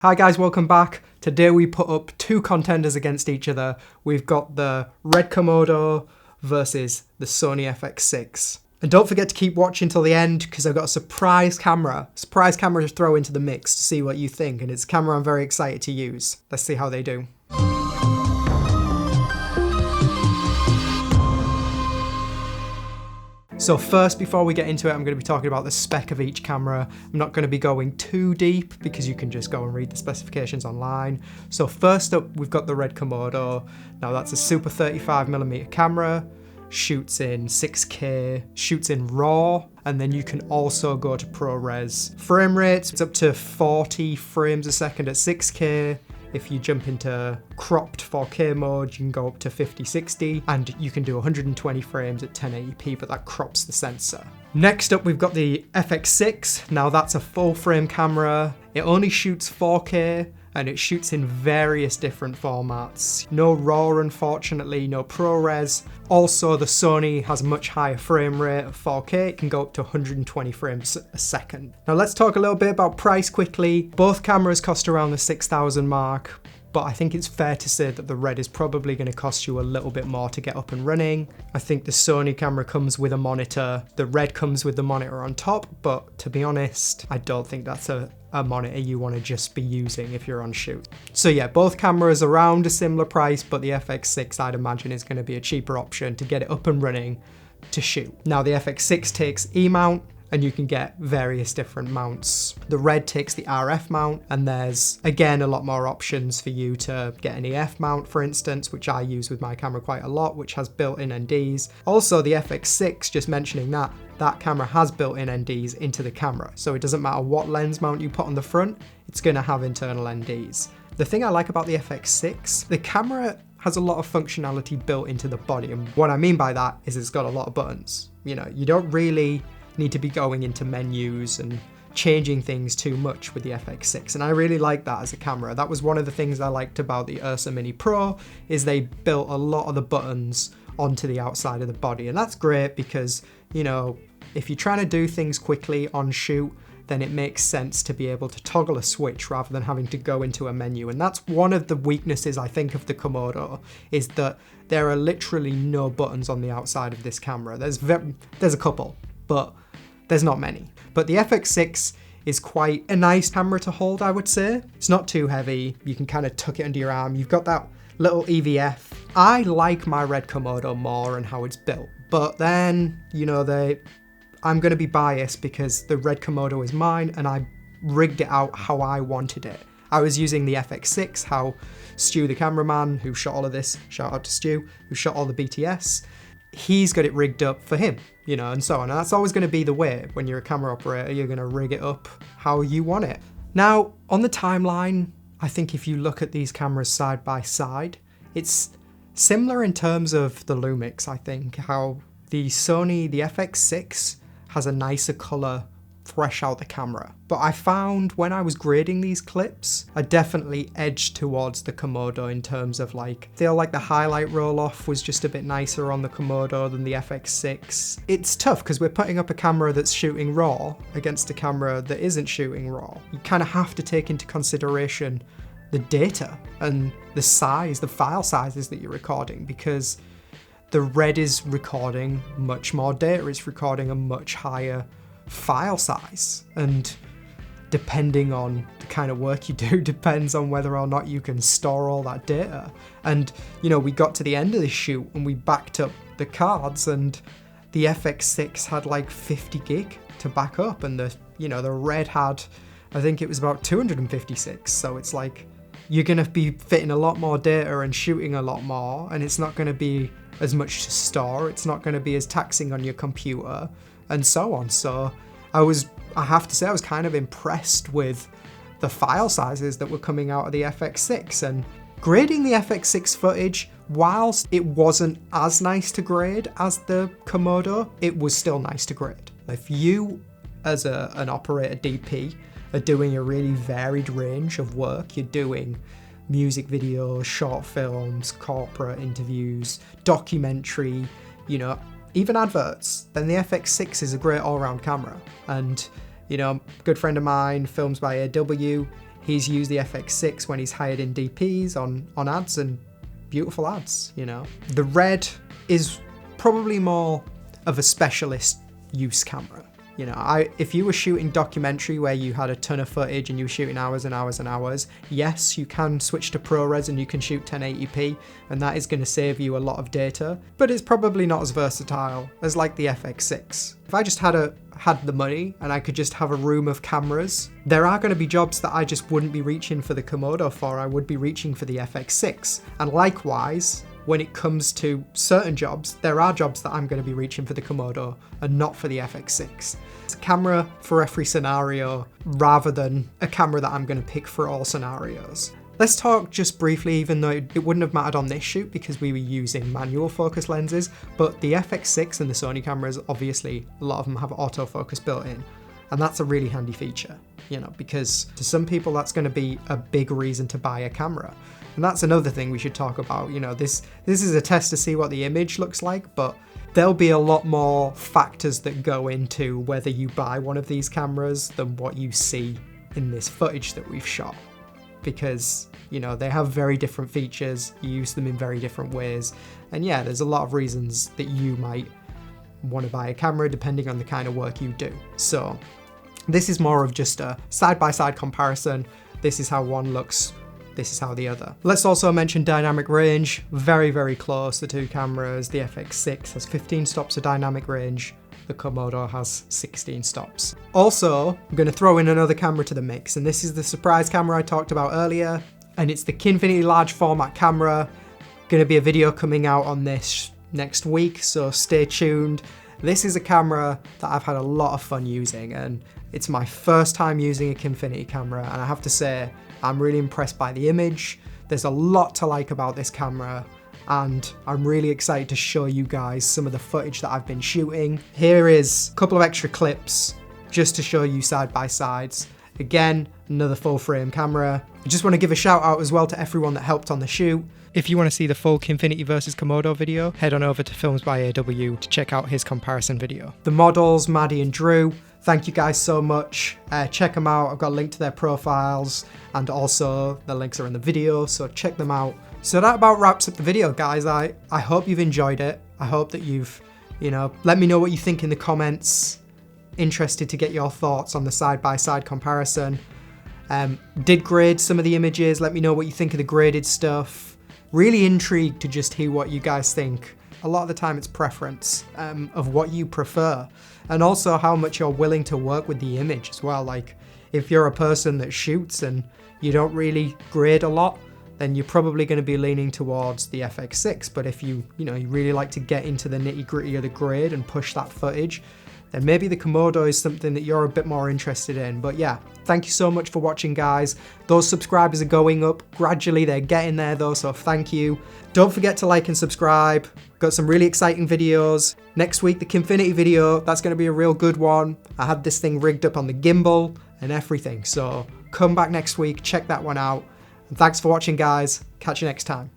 Hi guys, welcome back. Today we put up two contenders against each other. We've got the Red Komodo versus the Sony FX6. And don't forget to keep watching till the end because I've got a surprise camera to throw into the mix to see what you think. And it's a camera I'm very excited to use. Let's see how they do. So first, before we get into it, I'm going to be talking about the spec of each camera. I'm not going to be going too deep because you can just go and read the specifications online. So first up, we've got the Red Komodo. Now that's a super 35mm camera, shoots in 6K, shoots in RAW, and then you can also go to ProRes. Frame rates, it's up to 40 frames a second at 6K. If you jump into cropped 4K mode, you can go up to 50-60, and you can do 120 frames at 1080p, but that crops the sensor. Next up, we've got the FX6. Now that's a full frame camera. It only shoots 4K, and it shoots in various different formats. No RAW, unfortunately, no ProRes. Also, the Sony has a much higher frame rate of 4K. It can go up to 120 frames a second. Now let's talk a little bit about price quickly. Both cameras cost around the 6,000 mark, but I think it's fair to say that the Red is probably going to cost you a little bit more to get up and running. I think the Sony camera comes with a monitor. The Red comes with the monitor on top, but to be honest, I don't think that's a monitor you want to just be using if you're on shoot. So yeah, both cameras around a similar price, but the FX6 I'd imagine is going to be a cheaper option to get it up and running to shoot. Now the FX6 takes E-mount, and you can get various different mounts. The Red takes the RF mount, and there's again a lot more options for you to get an EF mount, for instance, which I use with my camera quite a lot, which has built-in NDs. Also the FX6, just mentioning that camera has built-in NDs into the camera, so it doesn't matter what lens mount you put on the front, it's going to have internal NDs. The thing I like about the FX6, the camera has a lot of functionality built into the body, and what I mean by that is it's got a lot of buttons. You know, you don't really need to be going into menus and changing things too much with the FX6, and I really like that as a camera. That was one of the things I liked about the Ursa Mini Pro, is they built a lot of the buttons onto the outside of the body, and that's great because, you know, if you're trying to do things quickly on shoot, then it makes sense to be able to toggle a switch rather than having to go into a menu. And that's one of the weaknesses I think of the Komodo, is that there are literally no buttons on the outside of this camera. There's a couple, but there's not many. But the FX6 is quite a nice camera to hold, I would say. It's not too heavy. You can kind of tuck it under your arm. You've got that little EVF. I like my Red Komodo more and how it's built. But then, you know, I'm going to be biased because the Red Komodo is mine and I rigged it out how I wanted it. I was using the FX6, how Stu, the cameraman who shot all of this, shout out to Stu, who shot all the BTS, he's got it rigged up for him, you know, and so on. And that's always going to be the way. When you're a camera operator, you're going to rig it up how you want it. Now, on the timeline, I think if you look at these cameras side by side, it's similar in terms of the Lumix, I think, how the Sony, the FX6 has a nicer color fresh out the camera. But I found when I was grading these clips, I definitely edged towards the Komodo in terms of I feel like the highlight roll off was just a bit nicer on the Komodo than the FX6. It's tough because we're putting up a camera that's shooting RAW against a camera that isn't shooting RAW. You kind of have to take into consideration the data and the size, the file sizes that you're recording, because the Red is recording much more data, it's recording a much higher file size, and depending on the kind of work you do depends on whether or not you can store all that data. And you know, we got to the end of the shoot and we backed up the cards, and the FX6 had like 50 gig to back up, and the Red had, I think it was about 256. So it's like you're gonna be fitting a lot more data and shooting a lot more, and it's not gonna be as much to store, it's not gonna be as taxing on your computer, and so on. So I have to say I was kind of impressed with the file sizes that were coming out of the FX6. And grading the FX6 footage, whilst it wasn't as nice to grade as the Komodo, it was still nice to grade. If you, as an operator DP, are doing a really varied range of work, you're doing music videos, short films, corporate interviews, documentary, you know, even adverts, then the FX6 is a great all-round camera. And, you know, a good friend of mine, Films by AW, He's used the FX6 when he's hired in DPs on ads, and beautiful ads, you know. The Red is probably more of a specialist use camera. You know, if you were shooting documentary where you had a ton of footage and you were shooting hours and hours and hours, yes, you can switch to ProRes and you can shoot 1080p, and that is going to save you a lot of data, but it's probably not as versatile as like the FX6. If I just had the money and I could just have a room of cameras, there are going to be jobs that I just wouldn't be reaching for the Komodo for. I would be reaching for the FX6. And likewise, when it comes to certain jobs, there are jobs that I'm going to be reaching for the Komodo and not for the FX6. It's a camera for every scenario rather than a camera that I'm going to pick for all scenarios. Let's talk just briefly, even though it wouldn't have mattered on this shoot because we were using manual focus lenses, but the FX6 and the Sony cameras, obviously a lot of them have autofocus built in. And that's a really handy feature, you know, because to some people that's going to be a big reason to buy a camera. And that's another thing we should talk about. You know, this is a test to see what the image looks like, but there'll be a lot more factors that go into whether you buy one of these cameras than what you see in this footage that we've shot. Because, you know, they have very different features, you use them in very different ways. And yeah, there's a lot of reasons that you might want to buy a camera depending on the kind of work you do. So this is more of just a side-by-side comparison. This is how one looks, this is how the other. Let's also mention dynamic range. Very, very close, the two cameras. The FX6 has 15 stops of dynamic range. The Komodo has 16 stops. Also, I'm going to throw in another camera to the mix, and this is the surprise camera I talked about earlier, and it's the Kinfinity large format camera. Going to be a video coming out on this next week, so stay tuned. This is a camera that I've had a lot of fun using, and it's my first time using a Kinfinity camera, and I have to say I'm really impressed by the image. There's a lot to like about this camera, and I'm really excited to show you guys some of the footage that I've been shooting. Here is a couple of extra clips just to show you side by sides. Again, another full frame camera. I just want to give a shout out as well to everyone that helped on the shoot. If you want to see the full Kinfinity versus Komodo video, head on over to Films by AW to check out his comparison video. The models, Maddie and Drew, thank you guys so much. Check them out. I've got a link to their profiles, and also the links are in the video, so check them out. So that about wraps up the video, guys. I hope you've enjoyed it. I hope that you've, you know, let me know what you think in the comments. Interested to get your thoughts on the side-by-side comparison. Did grade some of the images. Let me know what you think of the graded stuff. Really intrigued to just hear what you guys think. A lot of the time it's preference of what you prefer, and also how much you're willing to work with the image as well. Like, if you're a person that shoots and you don't really grade a lot, then you're probably going to be leaning towards the FX6. But if you really like to get into the nitty-gritty of the grade and push that footage, then maybe the Komodo is something that you're a bit more interested in. But yeah, thank you so much for watching, guys. Those subscribers are going up gradually. They're getting there though, so thank you. Don't forget to like and subscribe. Got some really exciting videos. Next week, the Kinfinity video, that's going to be a real good one. I had this thing rigged up on the gimbal and everything. So come back next week, check that one out. And thanks for watching, guys. Catch you next time.